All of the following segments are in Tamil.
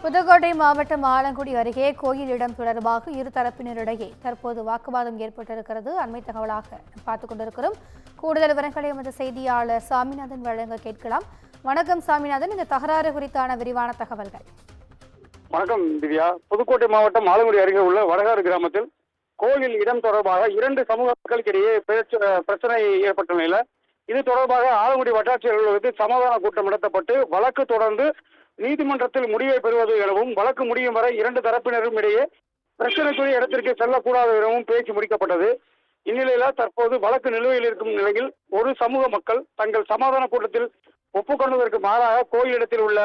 புதுக்கோட்டை மாவட்டம் ஆலங்குடி அருகே கோயில் இடம் தொடர்பாக இரு தரப்பினரிடையே தற்போது வாக்குவாதம் ஏற்பட்டிருக்கிறது. அண்மை தகவலாக பார்த்துக் கொண்டிருக்கிறோம். கூடுதல் விவரங்களை எமது செய்தியாளர் சாமிநாதன் வழங்க கேட்கலாம். வணக்கம் சாமிநாதன், இந்த தகராறு குறித்தான விரிவான தகவல்கள். வணக்கம் திவ்யா. புதுக்கோட்டை மாவட்டம் ஆலங்குடி அருகே உள்ள வடகாடு கிராமத்தில் கோயில் இடம் தொடர்பாக இரண்டு சமூக மக்களுக்கிடையே பிரச்சனை ஏற்பட்ட நிலையில் இது தொடர்பாக ஆலங்குடி வட்டாட்சியர் அலுவலகத்தில் சமாதான கூட்டம் நடத்தப்பட்டு வழக்கு தொடர்ந்து நீதிமன்றத்தில் முடிவை பெறுவது எனவும் வழக்கு முடியும் வரை இரண்டு தரப்பினரும் இடையே பிரச்சனைக்குரிய இடத்திற்கு செல்லக்கூடாது எனவும் பேச்சு முடிக்கப்பட்டது. இந்நிலையில தற்போது வழக்கு நிலுவையில் இருக்கும் நிலையில் ஒரு சமூக மக்கள் தங்கள் சமாதான கூட்டத்தில் ஒப்புக்கொண்டதற்கு மாறாக கோயிலிடத்தில் உள்ள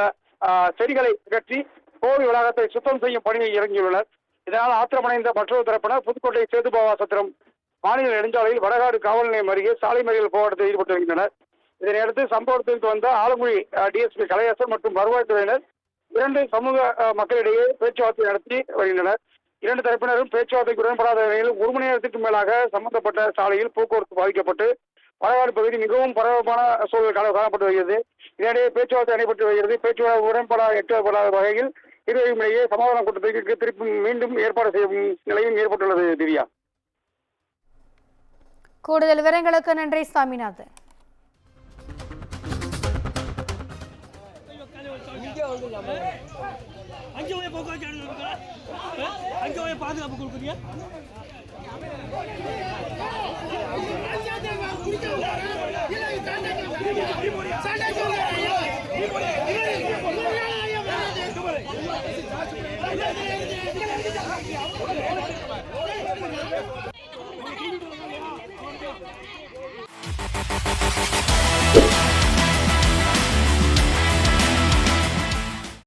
செடிகளை அகற்றி கோவில் வளாகத்தை சுத்தம் செய்யும் பணியை இறங்கியுள்ளனர். இதனால் ஆத்திரமடைந்த மற்றொரு தரப்பினர் புதுக்கோட்டை சேதுபாவா சத்திரம் மாநில நெடுஞ்சாலையில் வடகாடு காவல் நிலையம் அருகே சாலை மறியல் போராட்டத்தில் ஈடுபட்டு வருகின்றனர். இதனையடுத்து சம்பவத்திற்கு வந்த ஆலங்குடி டிஎஸ்பி கலையரசன் மற்றும் வருவாய்த்துறையினர் இரண்டு சமூக மக்களிடையே பேச்சுவார்த்தை நடத்தி வருகின்றனர். இரண்டு தரப்பினரும் பேச்சுவார்த்தைக்கு உடன்படாத நிலையில் ஒரு மணி நேரத்திற்கு மேலாக சம்பந்தப்பட்ட சாலையில் போக்குவரத்து பாதிக்கப்பட்டு வடகாடு பகுதி மிகவும் பரபரப்பான சூழல் காணப்பட்டு வருகிறது. இதனிடையே பேச்சுவார்த்தை நடைபெற்று வருகிறது. பேச்சுவார்த்தை உடன்படாத எட்டப்படாத வகையில் இருவரும் இடையே சமாதான கூட்டத்திற்கு திருப்பி மீண்டும் ஏற்பாடு செய்யும் நிலையும் ஏற்பட்டுள்ளது. திவ்யா, கூடுதல் விவரங்களுக்கு நன்றி சாமிநாதன். பாதுகாப்பு கொடுக்குறீங்க. சண்டை